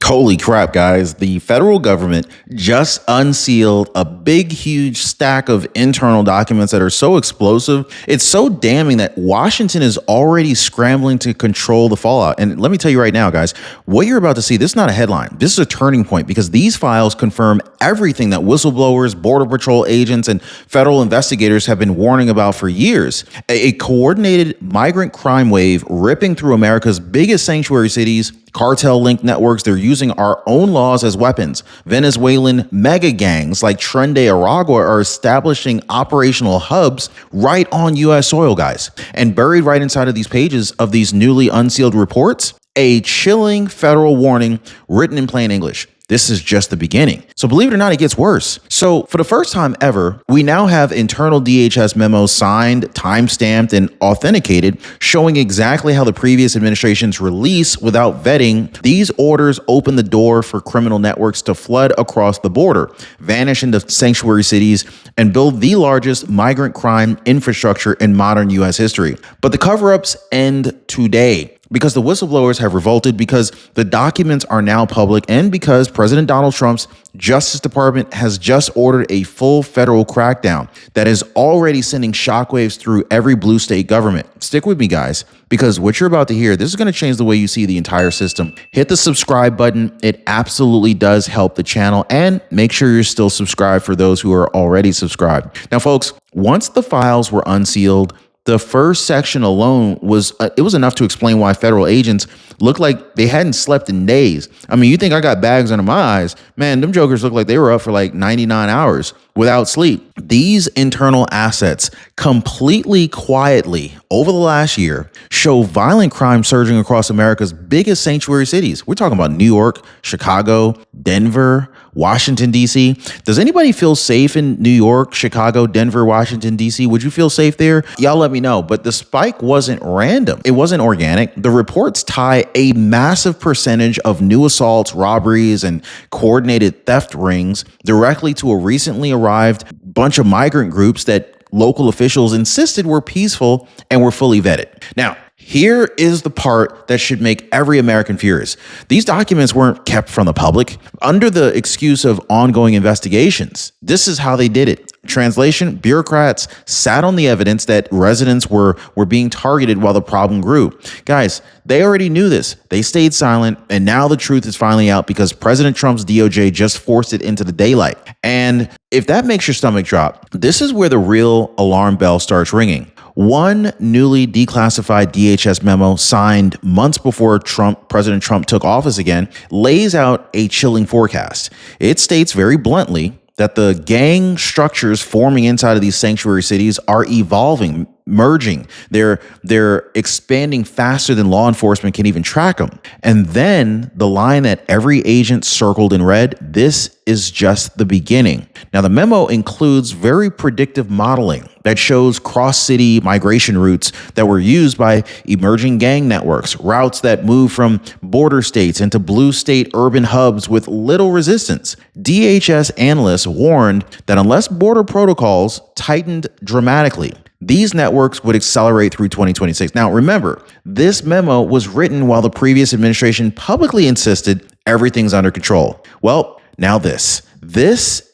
Holy crap, guys. The federal government just unsealed a big, huge stack of internal documents that are so explosive. It's so damning that Washington is already scrambling to control the fallout. And let me tell you right now, guys, what you're about to see, this is not a headline. This is a turning point because these files confirm everything that whistleblowers, Border Patrol agents, and federal investigators have been warning about for years. A coordinated migrant crime wave ripping through America's biggest sanctuary cities, cartel-linked networks. They're using our own laws as weapons. Venezuelan mega gangs like Tren de Aragua are establishing operational hubs right on U.S. soil, guys. And buried right inside of these pages of these newly unsealed reports, a chilling federal warning written in plain English. This is just the beginning. So believe it or not, it gets worse. So for the first time ever, we now have internal DHS memos signed, time-stamped, and authenticated, showing exactly how the previous administration's release without vetting. These orders open the door for criminal networks to flood across the border, vanish into sanctuary cities, and build the largest migrant crime infrastructure in modern U.S. history. But the cover-ups end today, because the whistleblowers have revolted, because the documents are now public, and because President Donald Trump's Justice Department has just ordered a full federal crackdown that is already sending shockwaves through every blue state government. Stick with me, guys, because what you're about to hear, this is going to change the way you see the entire system. Hit the subscribe button. It absolutely does help the channel, and make sure you're still subscribed for those who are already subscribed. Now, folks, once the files were unsealed, the first section alone was enough to explain why federal agents looked like they hadn't slept in days. I mean, you think I got bags under my eyes? Man, them jokers look like they were up for like 99 hours without sleep. These internal assets completely quietly over the last year show violent crime surging across America's biggest sanctuary cities. We're talking about New York, Chicago, Denver, Washington, D.C. Does anybody feel safe in New York, Chicago, Denver, Washington, D.C.? Would you feel safe there? Y'all let me know. But the spike wasn't random. It wasn't organic. The reports tie a massive percentage of new assaults, robberies, and coordinated theft rings directly to a recently arrived bunch of migrant groups that local officials insisted were peaceful and were fully vetted. Now, here is the part that should make every American furious. These documents weren't kept from the public under the excuse of ongoing investigations. This is how they did it. Translation, bureaucrats sat on the evidence that residents were being targeted while the problem grew. Guys, they already knew this. They stayed silent, and now the truth is finally out because President Trump's DOJ just forced it into the daylight. And if that makes your stomach drop, this is where the real alarm bell starts ringing. One newly declassified DHS memo signed months before President Trump took office again, lays out a chilling forecast. It states very bluntly that the gang structures forming inside of these sanctuary cities are evolving, merging. They're expanding faster than law enforcement can even track them. And then the line that every agent circled in red, this is just the beginning. Now, the memo includes very predictive modeling that shows cross-city migration routes that were used by emerging gang networks, routes that move from border states into blue state urban hubs with little resistance. DHS analysts warned that unless border protocols tightened dramatically, these networks would accelerate through 2026. Now, remember, this memo was written while the previous administration publicly insisted everything's under control. Well, now this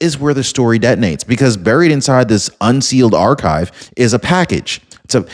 is where the story detonates, because buried inside this unsealed archive is a package.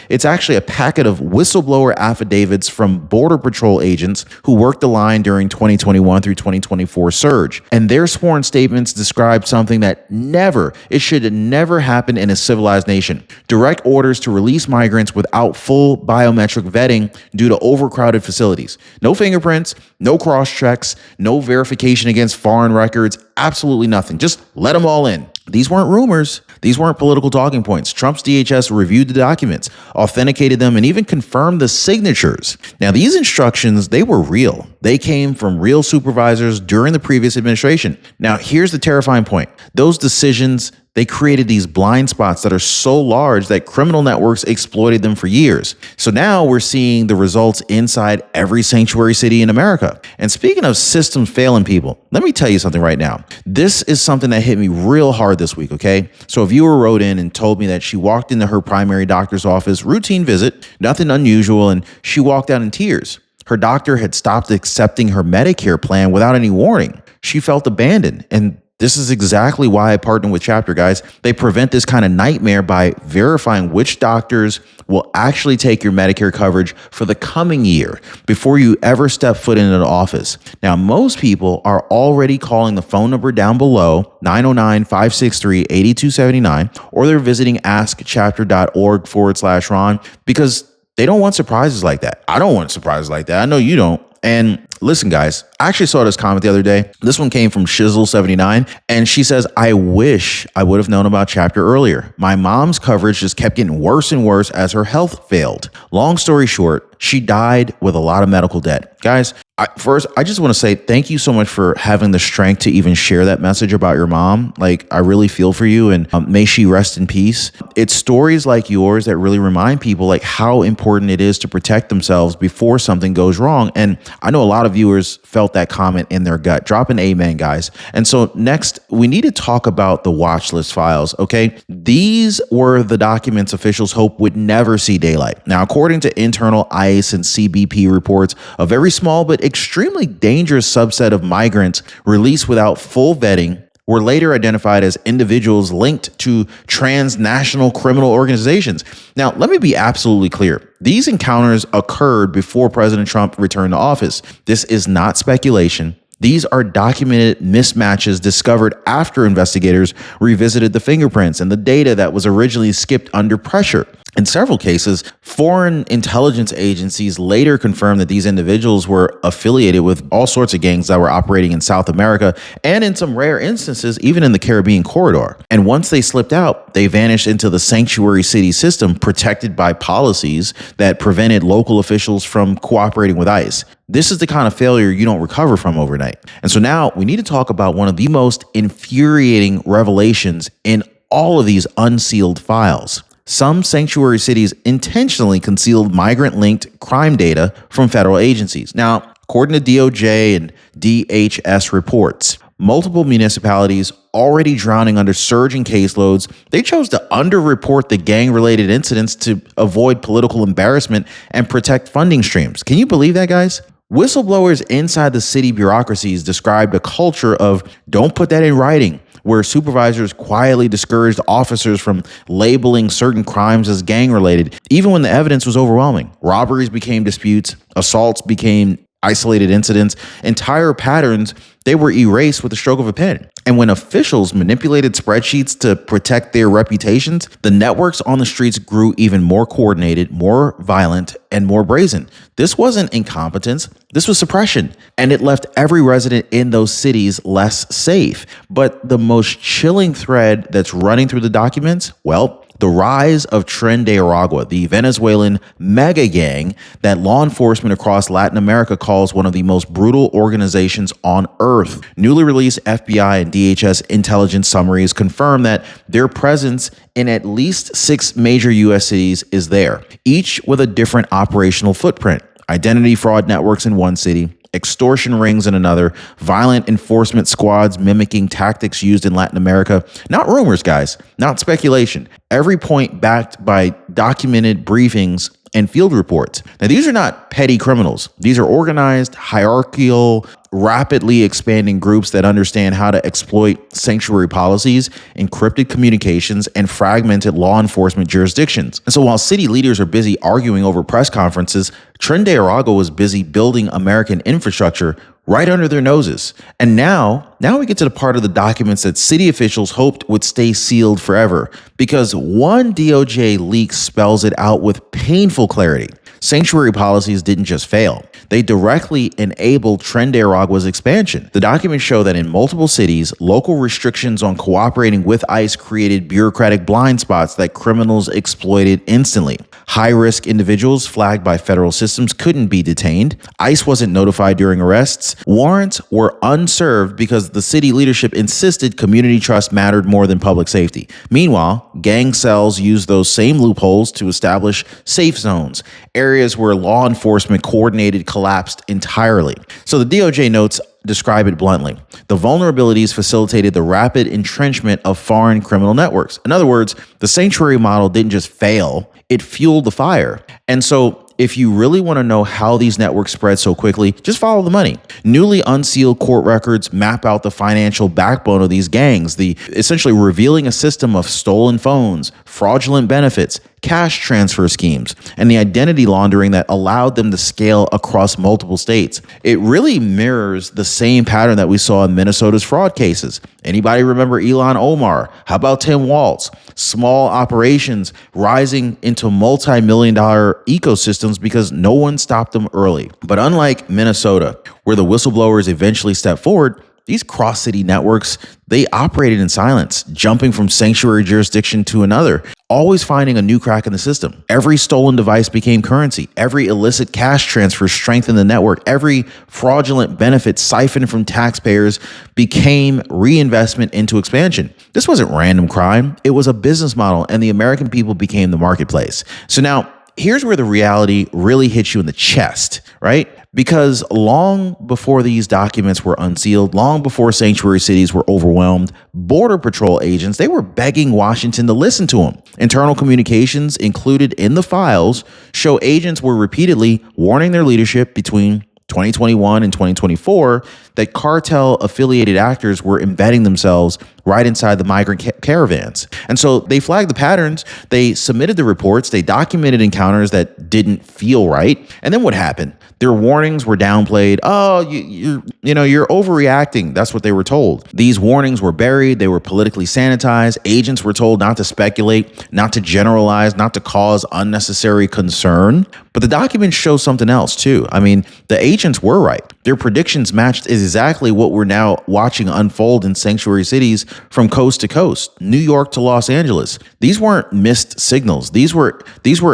It's actually a packet of whistleblower affidavits from Border Patrol agents who worked the line during 2021 through 2024 surge. And their sworn statements describe something that it should never happen in a civilized nation. Direct orders to release migrants without full biometric vetting due to overcrowded facilities. No fingerprints, no cross checks, no verification against foreign records, absolutely nothing. Just let them all in. These weren't rumors. These weren't political talking points. Trump's DHS reviewed the documents, authenticated them, and even confirmed the signatures. Now, these instructions, they were real. They came from real supervisors during the previous administration. Now, here's the terrifying point. Those decisions, they created these blind spots that are so large that criminal networks exploited them for years. So now we're seeing the results inside every sanctuary city in America. And speaking of systems failing people, let me tell you something right now. This is something that hit me real hard this week, okay? So a viewer wrote in and told me that she walked into her primary doctor's office, routine visit, nothing unusual, and she walked out in tears. Her doctor had stopped accepting her Medicare plan without any warning. She felt abandoned, and this is exactly why I partner with Chapter, guys. They prevent this kind of nightmare by verifying which doctors will actually take your Medicare coverage for the coming year before you ever step foot into the office. Now, most people are already calling the phone number down below, 909-563-8279, or they're visiting askchapter.org/Ron, because they don't want surprises like that. I don't want surprises like that. I know you don't. And listen, guys, I actually saw this comment the other day. This one came from Shizzle79, and she says, I wish I would have known about Chapter earlier. My mom's coverage just kept getting worse and worse as her health failed. Long story short, she died with a lot of medical debt. Guys, first, I just want to say thank you so much for having the strength to even share that message about your mom. Like, I really feel for you, and may she rest in peace. It's stories like yours that really remind people like how important it is to protect themselves before something goes wrong. And I know a lot of viewers felt that comment in their gut. Drop an amen, guys. And so next, we need to talk about the watch list files, okay? These were the documents officials hoped would never see daylight. Now, according to internal ICE and CBP reports, a very small but extremely dangerous subset of migrants released without full vetting were later identified as individuals linked to transnational criminal organizations. Now, let me be absolutely clear. These encounters occurred before President Trump returned to office. This is not speculation. These are documented mismatches discovered after investigators revisited the fingerprints and the data that was originally skipped under pressure. In several cases, foreign intelligence agencies later confirmed that these individuals were affiliated with all sorts of gangs that were operating in South America, and in some rare instances, even in the Caribbean corridor. And once they slipped out, they vanished into the sanctuary city system, protected by policies that prevented local officials from cooperating with ICE. This is the kind of failure you don't recover from overnight. And so now we need to talk about one of the most infuriating revelations in all of these unsealed files. Some sanctuary cities intentionally concealed migrant-linked crime data from federal agencies. Now, according to DOJ and DHS reports, multiple municipalities already drowning under surging caseloads, they chose to underreport the gang-related incidents to avoid political embarrassment and protect funding streams. Can you believe that, guys? Whistleblowers inside the city bureaucracies described a culture of don't put that in writing, where supervisors quietly discouraged officers from labeling certain crimes as gang-related, even when the evidence was overwhelming. Robberies became disputes, assaults became isolated incidents, entire patterns, they were erased with the stroke of a pen. And when officials manipulated spreadsheets to protect their reputations, the networks on the streets grew even more coordinated, more violent, and more brazen. This wasn't incompetence, this was suppression. And it left every resident in those cities less safe. But the most chilling thread that's running through the documents, well, the rise of Tren de Aragua, the Venezuelan mega gang that law enforcement across Latin America calls one of the most brutal organizations on earth. Newly released FBI and DHS intelligence summaries confirm that their presence in at least 6 major U.S. cities is there, each with a different operational footprint. Identity fraud networks in one city, extortion rings in another, violent enforcement squads mimicking tactics used in Latin America. Not rumors, guys, not speculation. Every point backed by documented briefings and field reports. Now, these are not petty criminals. These are organized, hierarchical, rapidly expanding groups that understand how to exploit sanctuary policies, encrypted communications, and fragmented law enforcement jurisdictions. And so while city leaders are busy arguing over press conferences, Tren de Aragua was busy building American infrastructure right under their noses. And now we get to the part of the documents that city officials hoped would stay sealed forever, because one DOJ leak spells it out with painful clarity. Sanctuary policies didn't just fail. They directly enabled Tren de Aragua's expansion. The documents show that in multiple cities, local restrictions on cooperating with ICE created bureaucratic blind spots that criminals exploited instantly. High-risk individuals flagged by federal systems couldn't be detained. ICE wasn't notified during arrests. Warrants were unserved because the city leadership insisted community trust mattered more than public safety. Meanwhile, gang cells used those same loopholes to establish safe zones, areas where law enforcement coordinated collapsed entirely. So the DOJ notes describe it bluntly. The vulnerabilities facilitated the rapid entrenchment of foreign criminal networks. In other words, the sanctuary model didn't just fail, it fueled the fire. And so if you really want to know how these networks spread so quickly, just follow the money. Newly unsealed court records map out the financial backbone of these gangs, essentially revealing a system of stolen phones, fraudulent benefits, cash transfer schemes, and the identity laundering that allowed them to scale across multiple states. It really mirrors the same pattern that we saw in Minnesota's fraud cases. Anybody remember Elon Omar? How about Tim Walz? Small operations rising into multi-million-dollar ecosystems because no one stopped them early. But unlike Minnesota, where the whistleblowers eventually stepped forward, these cross-city networks, they operated in silence, jumping from sanctuary jurisdiction to another, always finding a new crack in the system. Every stolen device became currency. Every illicit cash transfer strengthened the network. Every fraudulent benefit siphoned from taxpayers became reinvestment into expansion. This wasn't random crime. It was a business model, and the American people became the marketplace. So now, here's where the reality really hits you in the chest, right? Because long before these documents were unsealed, long before sanctuary cities were overwhelmed, Border Patrol agents, they were begging Washington to listen to them. Internal communications included in the files show agents were repeatedly warning their leadership between 2021 and 2024 that cartel-affiliated actors were embedding themselves right inside the migrant caravans. And so they flagged the patterns, they submitted the reports, they documented encounters that didn't feel right. And then what happened? Their warnings were downplayed. Oh, you're overreacting. That's what they were told. These warnings were buried. They were politically sanitized. Agents were told not to speculate, not to generalize, not to cause unnecessary concern. But the documents show something else too. I mean, the agents were right. Their predictions matched exactly what we're now watching unfold in sanctuary cities from coast to coast, New York to Los Angeles. These weren't missed signals. These were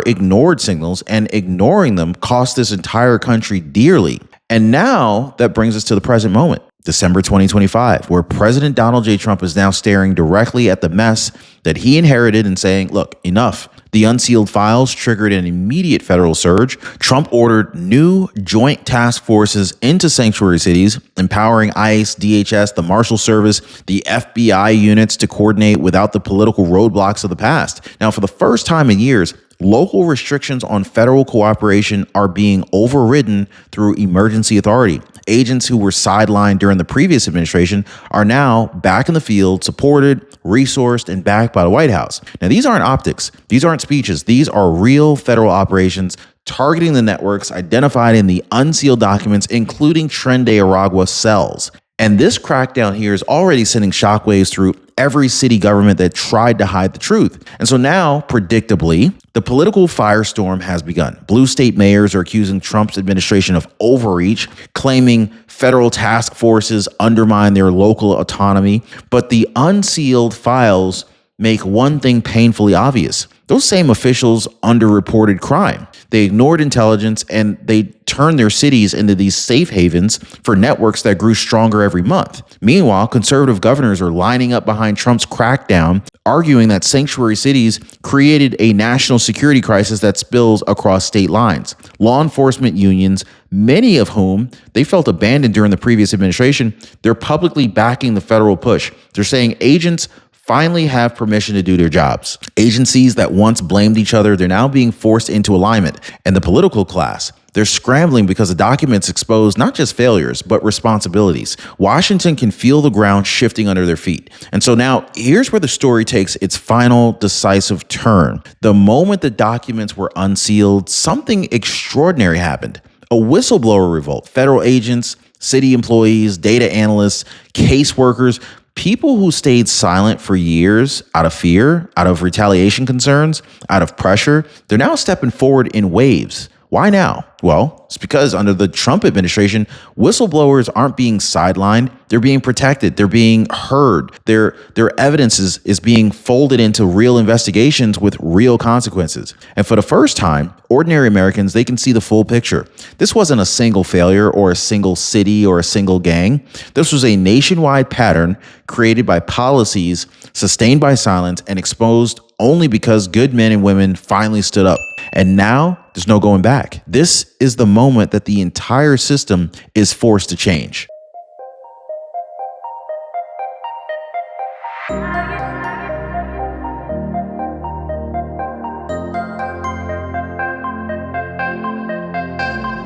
ignored signals, and ignoring them cost this entire country dearly. And now that brings us to the present moment, December 2025, where President Donald J. Trump is now staring directly at the mess that he inherited and saying, look, enough. The unsealed files triggered an immediate federal surge. Trump ordered new joint task forces into sanctuary cities, empowering ICE, DHS, the Marshal Service, the FBI units to coordinate without the political roadblocks of the past. Now, for the first time in years, local restrictions on federal cooperation are being overridden through emergency authority. Agents who were sidelined during the previous administration are now back in the field, supported, resourced, and backed by the White House. Now, these aren't optics. These aren't speeches. These are real federal operations targeting the networks identified in the unsealed documents, including Tren de Aragua cells. And this crackdown here is already sending shockwaves through every city government that tried to hide the truth. And so now, predictably, the political firestorm has begun. Blue state mayors are accusing Trump's administration of overreach, claiming federal task forces undermine their local autonomy. But the unsealed files make one thing painfully obvious. Those same officials underreported crime. They ignored intelligence, and they turned their cities into these safe havens for networks that grew stronger every month. Meanwhile, conservative governors are lining up behind Trump's crackdown, arguing that sanctuary cities created a national security crisis that spills across state lines. Law enforcement unions, many of whom they felt abandoned during the previous administration, they're publicly backing the federal push. They're saying agents finally have permission to do their jobs. Agencies that once blamed each other, they're now being forced into alignment. And the political class, they're scrambling because the documents expose not just failures, but responsibilities. Washington can feel the ground shifting under their feet. And so now here's where the story takes its final decisive turn. The moment the documents were unsealed, something extraordinary happened. A whistleblower revolt. Federal agents, city employees, data analysts, caseworkers, people who stayed silent for years out of fear, out of retaliation concerns, out of pressure, they're now stepping forward in waves. Why now? Well, it's because under the Trump administration, whistleblowers aren't being sidelined. They're being protected. They're being heard. Their evidence is being folded into real investigations with real consequences. And for the first time, ordinary Americans, they can see the full picture. This wasn't a single failure or a single city or a single gang. This was a nationwide pattern created by policies sustained by silence and exposed only because good men and women finally stood up. And now there's no going back. This is the moment that the entire system is forced to change.